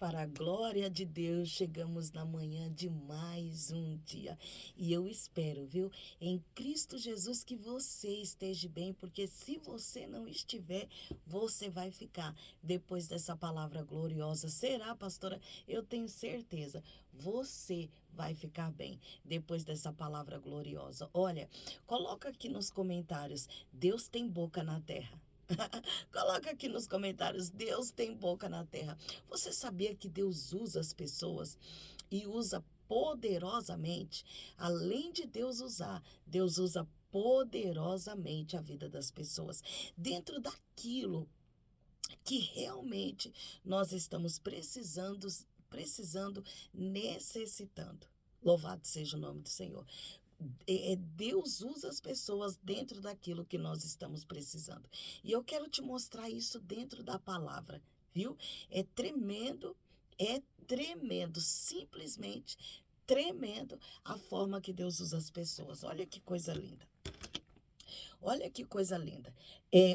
Para a glória de Deus, chegamos na manhã de mais um dia. E eu espero, viu, em Cristo Jesus que você esteja bem, porque se você não estiver, você vai ficar. Depois dessa palavra gloriosa, será, pastora? Eu tenho certeza, você vai ficar bem depois dessa palavra gloriosa. Olha, coloca aqui nos comentários, Deus tem boca na terra. Coloca aqui nos comentários, Deus tem boca na terra. Você sabia que Deus usa as pessoas e usa poderosamente? Além de Deus usa poderosamente a vida das pessoas. Dentro daquilo que realmente nós estamos precisando, necessitando. Louvado seja o nome do Senhor. Deus usa as pessoas dentro daquilo que nós estamos precisando. E eu quero te mostrar isso dentro da palavra, viu? É tremendo, simplesmente tremendo a forma que Deus usa as pessoas. Olha que coisa linda. Olha que coisa linda.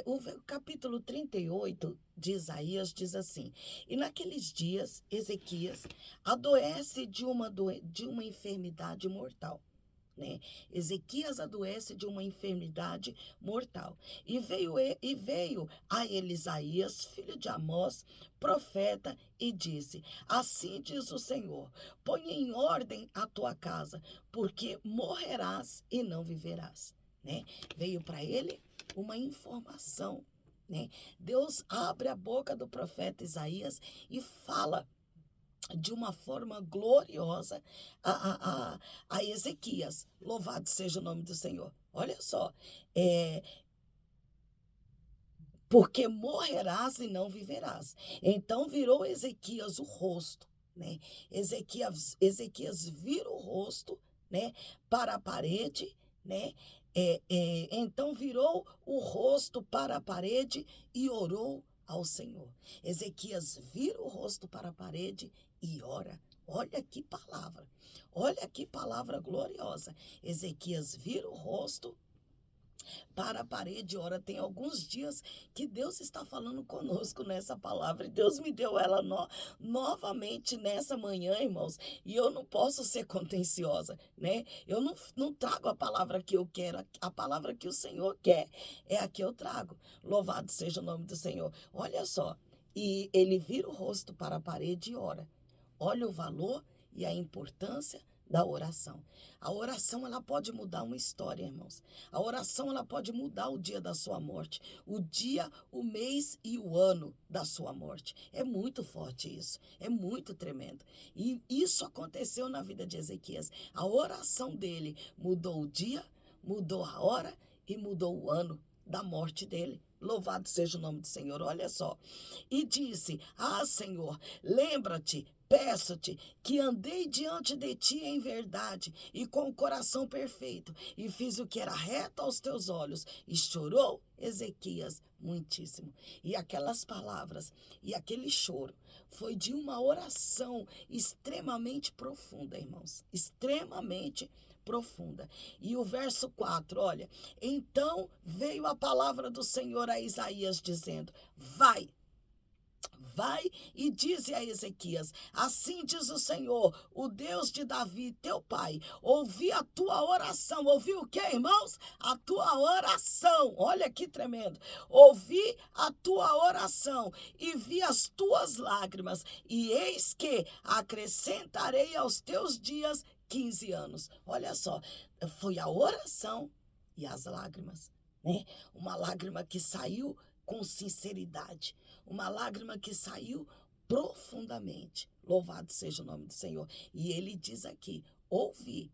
O capítulo 38 de Isaías diz assim: E naqueles dias, Ezequias adoece de uma enfermidade mortal. Né? Ezequias adoece de uma enfermidade mortal. E veio a ele Isaías, filho de Amós, profeta, e disse: Assim diz o Senhor: põe em ordem a tua casa, porque morrerás e não viverás. Né? Veio para ele uma informação. Né? Deus abre a boca do profeta Isaías e fala de uma forma gloriosa a Ezequias. Louvado seja o nome do Senhor. Olha só, porque morrerás e não viverás. Então virou Ezequias o rosto, né? Ezequias vira o rosto, né, para a parede, né? Então virou o rosto para a parede e orou ao Senhor. Ezequias vira o rosto para a parede e ora. Olha que palavra gloriosa. Ezequias vira o rosto para a parede. Ora, tem alguns dias que Deus está falando conosco nessa palavra, e Deus me deu ela novamente nessa manhã, irmãos, e eu não posso ser contenciosa, né? Eu não trago a palavra que eu quero, a palavra que o Senhor quer é a que eu trago. Louvado seja o nome do Senhor. Olha só, e ele vira o rosto para a parede e ora. Olha o valor e a importância da oração. A oração, ela pode mudar uma história, irmãos. A oração, ela pode mudar o dia da sua morte, o dia, o mês e o ano da sua morte. É muito forte isso, é muito tremendo. E isso aconteceu na vida de Ezequias. A oração dele mudou o dia, mudou a hora e mudou o ano da morte dele. Louvado seja o nome do Senhor. Olha só. E disse: Senhor, lembra-te, peço-te, que andei diante de ti em verdade e com o coração perfeito, e fiz o que era reto aos teus olhos. E chorou Ezequias muitíssimo. E aquelas palavras e aquele choro foi de uma oração extremamente profunda, irmãos. Extremamente profunda. E o verso 4, olha: Então veio a palavra do Senhor a Isaías, dizendo: Vai e dize a Ezequias: Assim diz o Senhor, o Deus de Davi, teu pai: Ouvi a tua oração. Ouvi o que, irmãos? A tua oração. Olha que tremendo. Ouvi a tua oração e vi as tuas lágrimas, e eis que acrescentarei aos teus dias 15 anos. Olha só, foi a oração e as lágrimas, né? Uma lágrima que saiu com sinceridade, uma lágrima que saiu profundamente. Louvado seja o nome do Senhor. E ele diz aqui: ouvi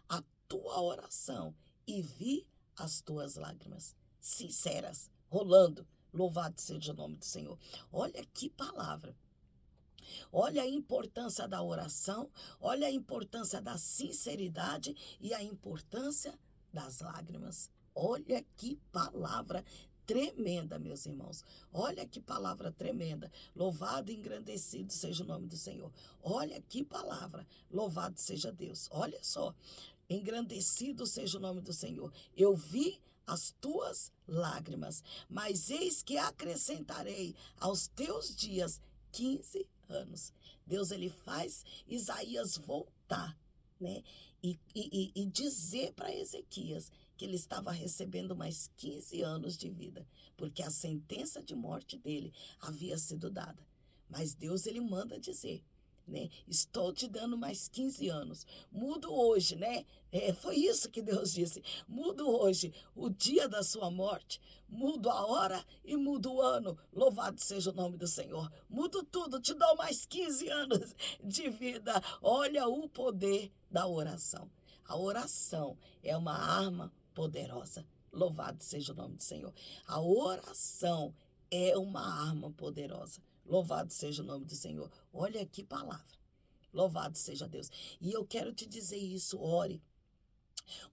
a tua oração e vi as tuas lágrimas sinceras rolando. Louvado seja o nome do Senhor. Olha que palavra. Olha a importância da oração, olha a importância da sinceridade e a importância das lágrimas. Olha que palavra tremenda, meus irmãos. Olha que palavra tremenda. Louvado e engrandecido seja o nome do Senhor. Olha que palavra. Louvado seja Deus. Olha só. Engrandecido seja o nome do Senhor. Eu vi as tuas lágrimas, mas eis que acrescentarei aos teus dias 15 anos. Deus, ele faz Isaías voltar, né? E dizer para Ezequias que ele estava recebendo mais 15 anos de vida, porque a sentença de morte dele havia sido dada. Mas Deus, ele manda dizer, né? Estou te dando mais 15 anos. Mudo hoje, né? Foi isso que Deus disse. Mudo hoje o dia da sua morte. Mudo a hora e mudo o ano. Louvado seja o nome do Senhor. Mudo tudo, te dou mais 15 anos de vida. Olha o poder da oração. A oração é uma arma poderosa. Louvado seja o nome do Senhor. A oração é uma arma poderosa. Louvado seja o nome do Senhor. Olha que palavra. Louvado seja Deus. E eu quero te dizer isso, ore.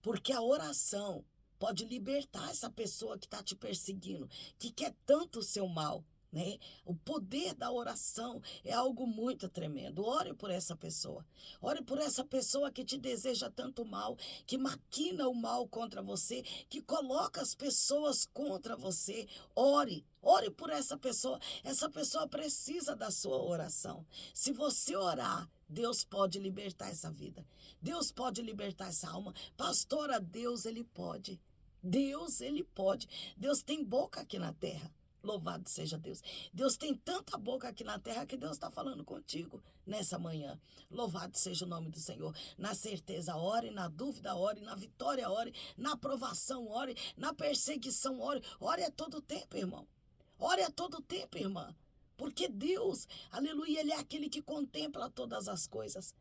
Porque a oração pode libertar essa pessoa que está te perseguindo, que quer tanto o seu mal, né? O poder da oração é algo muito tremendo. Ore por essa pessoa. Ore por essa pessoa que te deseja tanto mal, que maquina o mal contra você, que coloca as pessoas contra você. Ore. Ore por essa pessoa. Essa pessoa precisa da sua oração. Se você orar, Deus pode libertar essa vida. Deus pode libertar essa alma. Pastora, Deus, ele pode. Deus, ele pode. Deus tem boca aqui na terra. Louvado seja Deus. Deus tem tanta boca aqui na terra que Deus está falando contigo nessa manhã. Louvado seja o nome do Senhor. Na certeza, ore. Na dúvida, ore. Na vitória, ore. Na aprovação, ore. Na perseguição, ore. Ore a todo tempo, irmão. Ore a todo tempo, irmã. Porque Deus, aleluia, ele é aquele que contempla todas as coisas.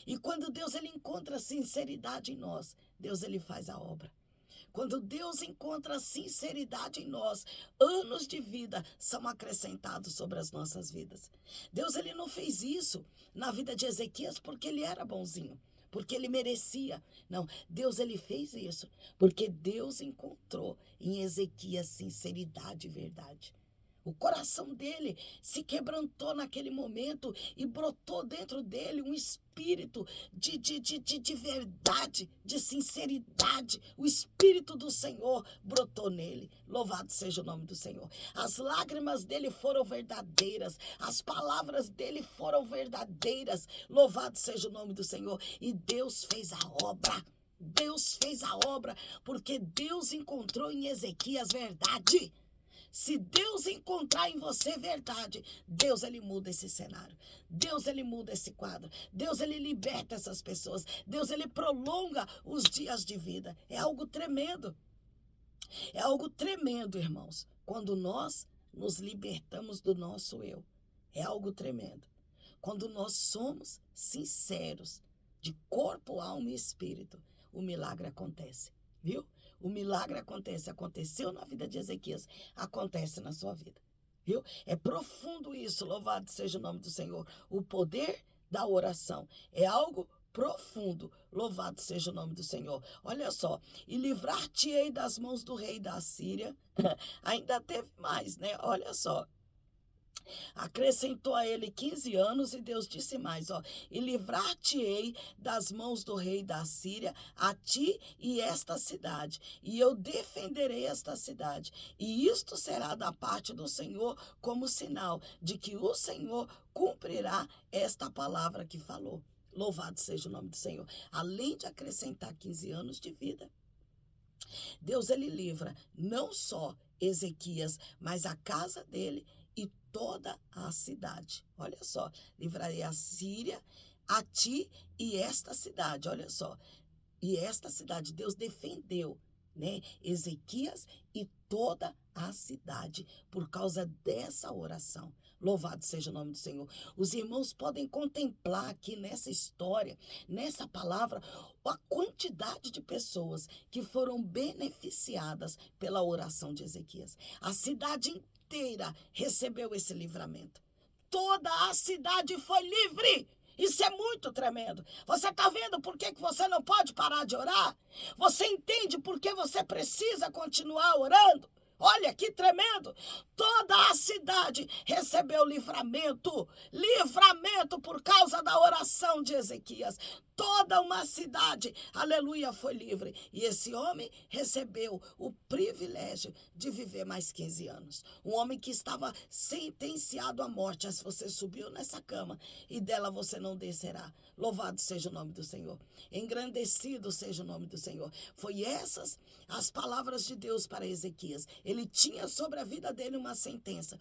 E quando Deus, ele encontra sinceridade em nós, Deus, ele faz a obra. Quando Deus encontra sinceridade em nós, anos de vida são acrescentados sobre as nossas vidas. Deus, ele não fez isso na vida de Ezequias porque ele era bonzinho, porque ele merecia. Não, Deus, ele fez isso porque Deus encontrou em Ezequias sinceridade e verdade. O coração dele se quebrantou naquele momento e brotou dentro dele um espírito de verdade, de sinceridade. O Espírito do Senhor brotou nele. Louvado seja o nome do Senhor. As lágrimas dele foram verdadeiras. As palavras dele foram verdadeiras. Louvado seja o nome do Senhor. E Deus fez a obra. Deus fez a obra porque Deus encontrou em Ezequias verdade. Se Deus encontrar em você verdade, Deus, ele muda esse cenário. Deus, ele muda esse quadro. Deus, ele liberta essas pessoas. Deus, ele prolonga os dias de vida. É algo tremendo. É algo tremendo, irmãos, quando nós nos libertamos do nosso eu. É algo tremendo. Quando nós somos sinceros, de corpo, alma e espírito, o milagre acontece, viu? O milagre acontece, aconteceu na vida de Ezequias, acontece na sua vida, viu? É profundo isso, louvado seja o nome do Senhor. O poder da oração é algo profundo, louvado seja o nome do Senhor. Olha só, e livrar-te-ei das mãos do rei da Assíria, ainda teve mais, né? Olha só. Acrescentou a ele 15 anos e Deus disse mais, e livrar-te-ei das mãos do rei da Síria, a ti e esta cidade, e eu defenderei esta cidade, e isto será da parte do Senhor como sinal de que o Senhor cumprirá esta palavra que falou. Louvado seja o nome do Senhor. Além de acrescentar 15 anos de vida, Deus, ele livra não só Ezequias, mas a casa dele e toda a cidade. Olha só, livrarei a Síria, a ti e esta cidade. Olha só, e esta cidade, Deus defendeu, né, Ezequias e toda a cidade por causa dessa oração. Louvado seja o nome do Senhor. Os irmãos podem contemplar aqui nessa história, nessa palavra, a quantidade de pessoas que foram beneficiadas pela oração de Ezequias. A cidade inteira recebeu esse livramento. Toda a cidade foi livre. Isso é muito tremendo. Você está vendo por que você não pode parar de orar? Você entende por que você precisa continuar orando? Olha que tremendo. Toda a cidade recebeu livramento. Livramento por causa da oração de Ezequias. toda uma cidade, aleluia, foi livre. E esse homem recebeu o privilégio de viver mais 15 anos. Um homem que estava sentenciado à morte. Se você subiu nessa cama e dela você não descerá. Louvado seja o nome do Senhor. Engrandecido seja o nome do Senhor. Foi essas as palavras de Deus para Ezequias. Ele tinha sobre a vida dele uma sentença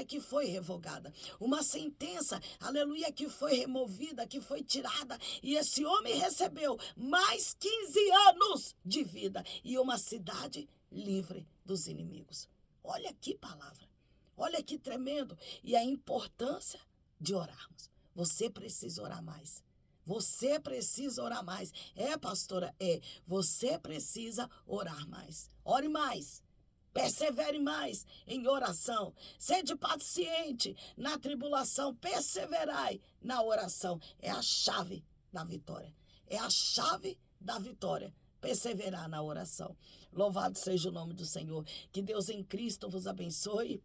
que foi revogada, uma sentença, aleluia, que foi removida, que foi tirada, e esse homem recebeu mais 15 anos de vida e uma cidade livre dos inimigos. Olha que palavra, olha que tremendo, e a importância de orarmos. Você precisa orar mais. Você precisa orar mais. Pastora, você precisa orar mais. Ore mais. Persevere mais em oração. Sede paciente na tribulação. Perseverai na oração. É a chave da vitória. É a chave da vitória. Perseverar na oração. Louvado seja o nome do Senhor. Que Deus em Cristo vos abençoe.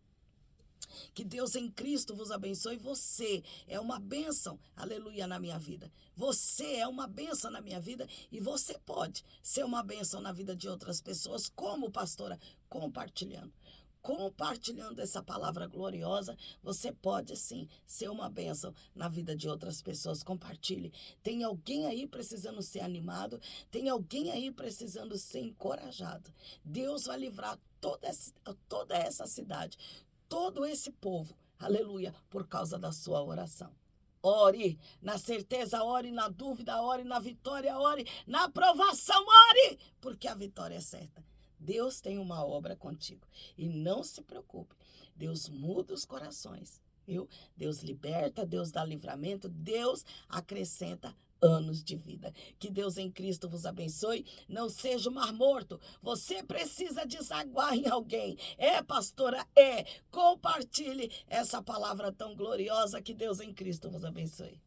Que Deus em Cristo vos abençoe. Você é uma bênção, aleluia, na minha vida. Você é uma bênção na minha vida e você pode ser uma bênção na vida de outras pessoas. Como, pastora? Compartilhando. Compartilhando essa palavra gloriosa, você pode sim ser uma bênção na vida de outras pessoas. Compartilhe. Tem alguém aí precisando ser animado, tem alguém aí precisando ser encorajado. Deus vai livrar toda essa cidade, todo esse povo, aleluia, por causa da sua oração. Ore na certeza, ore na dúvida, ore na vitória, ore na aprovação, ore, porque a vitória é certa. Deus tem uma obra contigo e não se preocupe, Deus muda os corações, viu? Deus liberta, Deus dá livramento, Deus acrescenta anos de vida. Que Deus em Cristo vos abençoe. Não seja um mar morto. Você precisa desaguar em alguém. Pastora, compartilhe essa palavra tão gloriosa. Que Deus em Cristo vos abençoe.